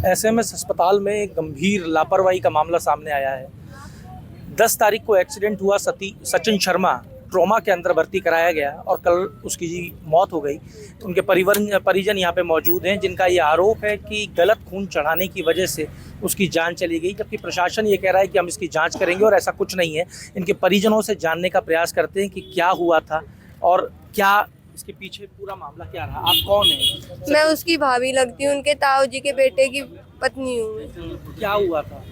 SMS अस्पताल में गंभीर लापरवाही का मामला सामने आया है। 10 तारीख को एक्सीडेंट हुआ। सचिन शर्मा ट्रॉमा के अंदर भर्ती कराया गया और कल उसकी मौत हो गई। उनके परिजन यहाँ पे मौजूद हैं, जिनका ये आरोप है कि गलत खून चढ़ाने की वजह से उसकी जान चली गई, जबकि प्रशासन ये कह रहा है कि हम इसकी जांच करेंगे और ऐसा कुछ नहीं है। इनके परिजनों से जानने का प्रयास करते हैं कि क्या हुआ था और क्या इसके पीछे पूरा मामला क्या रहा। आप कौन हैं? मैं उसकी भाभी लगती हूँ, उनके ताऊ जी के बेटे की पत्नी हूँ मैं। क्या हुआ था?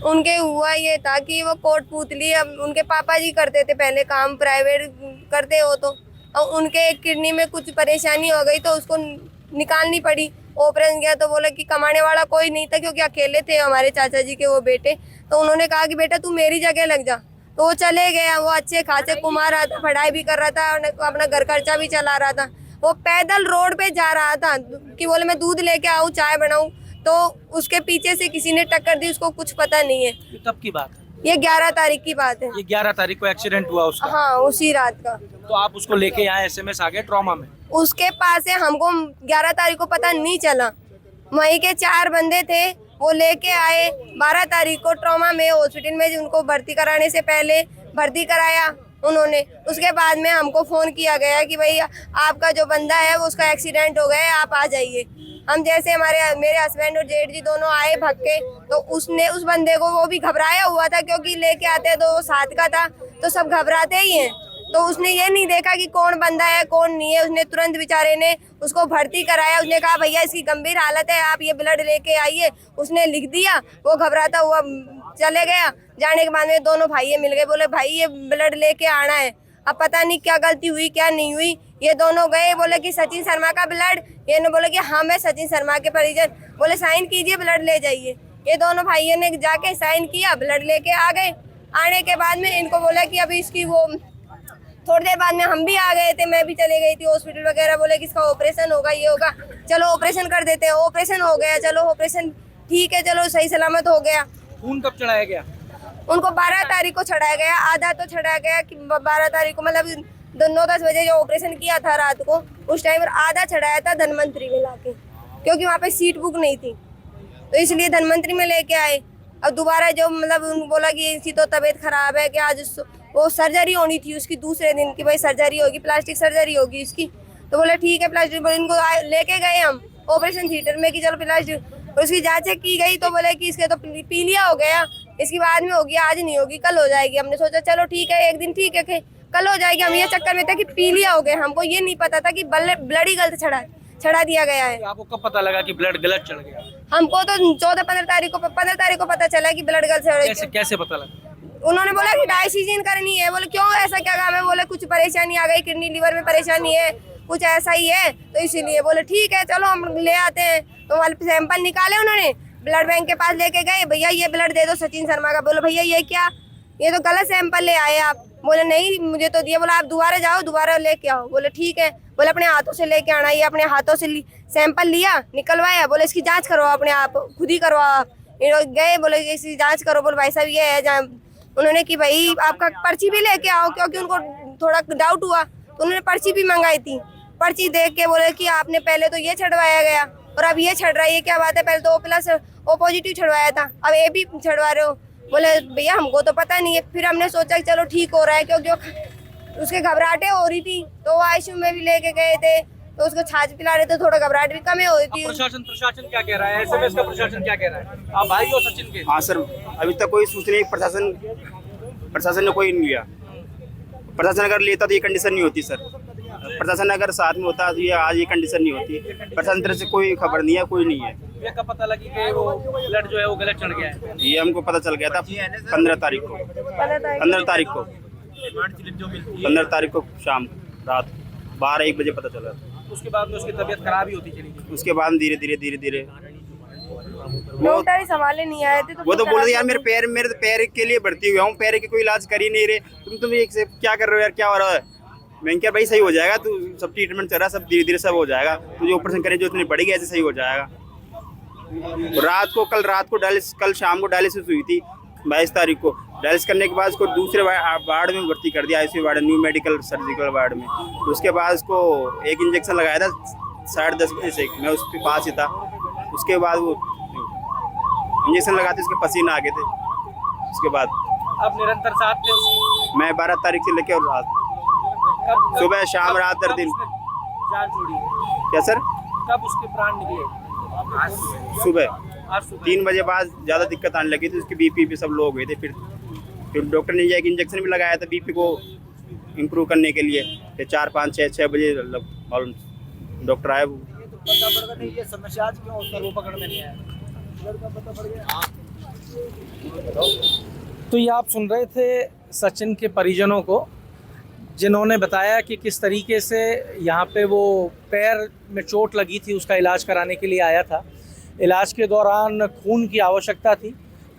उनके हुआ ये था कि वो कोटपुतली, अब उनके पापा जी करते थे पहले काम, प्राइवेट करते हो तो, और उनके एक किडनी में कुछ परेशानी हो गई तो उसको निकालनी पड़ी। ऑपरेशन किया तो बोले कि कमाने वाला कोई नहीं था, क्योंकि अकेले थे हमारे चाचा जी के वो बेटे। तो उन्होंने कहा कि बेटा तू मेरी जगह लग जा, तो वो चले गया। वो अच्छे खासे कुमा रहा था, पढ़ाई भी कर रहा था और अपना घर खर्चा भी चला रहा था। वो पैदल रोड पे जा रहा था कि बोले मैं दूध लेके आऊँ, चाय बनाऊँ, तो उसके पीछे से किसी ने टक्कर दी, उसको कुछ पता नहीं है। ये कब की बात है? ये 11 तारीख की बात है। ये 11 तारीख को एक्सीडेंट हुआ उसका? हाँ, उसी रात का। तो आप उसको लेके यहाँ एसएमएस आ गए ट्रॉमा में? उसके पास है, हमको 11 तारीख को पता नहीं चला। वहीं के 4 बंदे थे, वो लेके आए। 12 तारीख को ट्रॉमा में हॉस्पिटल में उनको भर्ती कराने से पहले भर्ती कराया उन्होंने। उसके बाद में हमको फोन किया गया कि भाई आपका जो बंदा है वो उसका एक्सीडेंट हो गया है, आप आ जाइए। हम जैसे मेरे हस्बैंड और जेठ जी दोनों आए भाग के, तो उसने उस बंदे को, वो भी घबराया हुआ था क्योंकि लेके आते तो वो साथ का था, तो सब घबराते ही हैं। तो उसने ये नहीं देखा कि कौन बंदा है कौन नहीं है। उसने तुरंत बेचारे ने उसको भर्ती कराया। उसने कहा भैया इसकी गंभीर हालत है, आप ये ब्लड लेके आइए। उसने लिख दिया, वो घबराता हुआ चले गया। जाने के बाद में दोनों भाई मिल गए, बोले भाई ये ब्लड लेके आना है। अब पता नहीं क्या गलती हुई क्या नहीं हुई। ये दोनों गए, बोले कि सचिन शर्मा का ब्लड। ये ने बोले कि हाँ मैं सचिन शर्मा के परिजन, बोले साइन कीजिए, ब्लड ले जाइए। ये दोनों भाइयों ने जाके साइन किया, ब्लड लेके आ गए। आने के बाद में इनको बोला कि अभी इसकी वो, थोड़ी देर बाद में हम भी आ गए थे, मैं भी चले गई थी हॉस्पिटल वगैरह। बोले कि इसका ऑपरेशन होगा, ये होगा, चलो ऑपरेशन कर देते हैं। ऑपरेशन हो गया, चलो ऑपरेशन ठीक है, चलो सही सलामत हो गया। खून कब चढ़ाया गया? उनको 12 तारीख को चढ़ाया गया। आधा तो चढ़ाया गया कि 12 तारीख को, मतलब 9-10 बजे जो ऑपरेशन किया था रात को, उस टाइम आधा चढ़ाया था धनवंतरी में लाके, क्योंकि वहाँ पे सीट बुक नहीं थी, तो इसलिए धनवंतरी में लेके आए। अब दोबारा जो मतलब बोला कि इसकी तो तबीयत खराब है, कि आज वो सर्जरी होनी थी उसकी दूसरे दिन, की भाई सर्जरी होगी, प्लास्टिक सर्जरी होगी इसकी। तो बोले ठीक है प्लास्टिक, इनको लेके गए हम ऑपरेशन थिएटर में कि चलो प्लास्टिक। उसकी जांचें की गई तो बोले कि इसके तो पीलिया हो गया, इसकी बाद में होगी, आज नहीं होगी, कल हो जाएगी। हमने सोचा चलो ठीक है, एक दिन ठीक है, कल हो जाएगी। हम ये चक्कर में था कि पीलिया हो गया, हमको ये नहीं पता था कि ब्लड ही गलत चढ़ा दिया गया है। आपको कब पता लगा कि ब्लड गलत चढ़ गया? हमको तो 15 तारीख को पता चला कि ब्लड गलत चढ़ गया। कैसे पता लगा? उन्होंने बोला कि डायलिसिस करनी है। बोले क्यों, ऐसा क्या काम है? बोले कुछ परेशानी आ गई, किडनी लीवर में परेशानी है, कुछ ऐसा ही है, तो इसीलिए। बोले ठीक है चलो हम ले आते हैं। तो हमारे सैंपल निकाले उन्होंने, ब्लड बैंक के पास लेके गए, भैया ये ब्लड दे दो सचिन शर्मा का। बोले भैया ये क्या, ये तो गलत सैंपल ले आए आप। बोले नहीं मुझे तो दिया। बोला आप दोबारा जाओ, दोबारा लेके आओ। बोले ठीक है। बोले अपने हाथों से लेके आना। ये अपने हाथों से सैंपल लिया, निकलवाया। बोले इसकी जांच करो अपने आप, खुद ही करवाओ आप। गए, बोले इसकी जांच करो। बोले भाई साहब ये है, उन्होंने कि भाई आपका पर्ची भी लेके आओ, क्योंकि उनको थोड़ा डाउट हुआ, तो उन्होंने पर्ची भी मंगाई थी। पर्ची देख के बोले कि आपने पहले तो ये छड़वाया गया और अब ये छड़ रहा है, ये क्या बात है? पहले तो O+ पॉजिटिव छड़वाया था, अब A भी छड़वा रहे हो। बोले भैया हमको तो पता नहीं है। फिर हमने सोचा कि चलो ठीक हो रहा है, क्योंकि उसके घबराहटें हो रही थी, तो वो आईसीयू में भी लेके गए थे, तो उसको छाछ पिला रहे थे, थोड़ा घबराहट भी कम हो रही थी। प्रशासन क्या कह रहा है? एसएमएस का प्रशासन क्या कह रहा है? आप भाई हो सचिन के? हाँ सर, अभी तक कोई सूचना प्रशासन ने कोई नहीं लिया। प्रशासन अगर लेता तो ये कंडीशन नहीं होती सर। प्रशासन अगर साथ में होता तो ये आज ये कंडीशन नहीं होती। प्रशासन तरफ से कोई खबर नहीं है, कोई नहीं है। ये कब पता लगी कि वो ब्लड जो है वो गलत चढ़ गया है? ये हमको पता चल गया था 15 तारीख को। 15 तारीख को शाम रात 12-1 बजे पता चला। उसके बाद में उसकी तबीयत खराब ही होती चली गई। उसके बाद धीरे डॉक्टर ही संभाले नहीं आए थे, तो वो तो बोल रहे यार मेरे पैर के लिए भर्ती हुआ हूँ, पैर की कोई इलाज कर ही नहीं रहे तुम क्या कर रहे हो यार, क्या हो रहा है? मैं क्या भाई सही हो जाएगा, तू सब ट्रीटमेंट चल रहा है, सब धीरे सब हो जाएगा। तू जो ऑपरेशन करे जो इतनी बढ़ेगी ऐसे सही हो जाएगा। कल रात को कल शाम को डायलिसिस हुई थी 22 तारीख को। डायलिसिस करने के बाद उसको दूसरे वार्ड में भर्ती कर दिया, ICU ward, new medical surgical ward में। तो उसके बाद उसको एक इंजेक्शन लगाया था 10:30 बजे से, मैं उसके पास ही था। उसके बाद वो इंजेक्शन लगाते उसके पसीना आ गए थे। उसके बाद आप निरंतर साथ थे उसके? मैं 12 तारीख से लेके और रात कब सुबह शाम रात कब हर दिन। उसने जान छोड़ी? क्या सर? कब उसके प्राण निकले? सुबह आज सुबह 3 बजे बाद ज़्यादा दिक्कत आने लगी थी, उसकी बीपी पे सब लोग गए थे। फिर डॉक्टर ने एक इंजेक्शन भी लगाया था बीपी को इम्प्रूव करने के लिए। फिर 4, 5, 6 बजे डॉक्टर आए। ये समस्या आज क्यों सर्व पकड़ में नहीं आया? तो ये आप सुन रहे थे सचिन के परिजनों को, जिन्होंने बताया कि किस तरीके से यहाँ पे वो पैर में चोट लगी थी, उसका इलाज कराने के लिए आया था। इलाज के दौरान खून की आवश्यकता थी,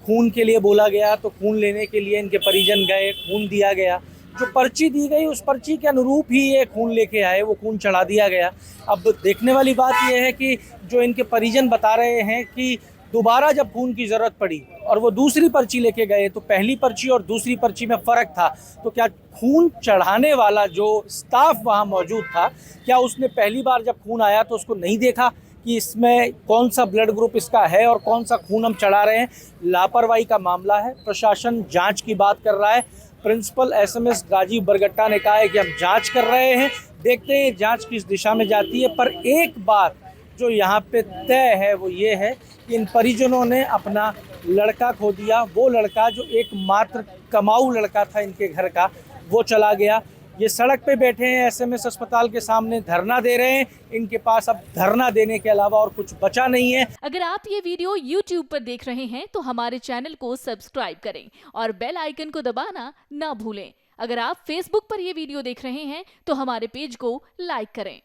खून के लिए बोला गया तो खून लेने के लिए इनके परिजन गए, खून दिया गया। जो पर्ची दी गई उस पर्ची के अनुरूप ही ये खून लेके आए, वो खून चढ़ा दिया गया। अब देखने वाली बात यह है कि जो इनके परिजन बता रहे हैं कि दोबारा जब खून की ज़रूरत पड़ी और वो दूसरी पर्ची लेके गए तो पहली पर्ची और दूसरी पर्ची में फ़र्क था। तो क्या खून चढ़ाने वाला जो स्टाफ वहाँ मौजूद था, क्या उसने पहली बार जब खून आया तो उसको नहीं देखा कि इसमें कौन सा ब्लड ग्रुप इसका है और कौन सा खून हम चढ़ा रहे हैं? लापरवाही का मामला है। प्रशासन जांच की बात कर रहा है। प्रिंसिपल एसएमएस राजीव बरगट्टा ने कहा है कि हम जांच कर रहे हैं, देखते हैं जांच किस दिशा में जाती है। पर एक बात जो यहाँ पे तय है वो ये है कि इन परिजनों ने अपना लड़का खो दिया। वो लड़का जो एकमात्र कमाऊ लड़का था इनके घर का, वो चला गया। ये सड़क पे बैठे हैं, एसएमएस अस्पताल के सामने धरना दे रहे हैं। इनके पास अब धरना देने के अलावा और कुछ बचा नहीं है। अगर आप ये वीडियो YouTube पर देख रहे हैं तो हमारे चैनल को सब्सक्राइब करें और बेल आइकन को दबाना ना भूलें। अगर आप Facebook पर ये वीडियो देख रहे हैं तो हमारे पेज को लाइक करें।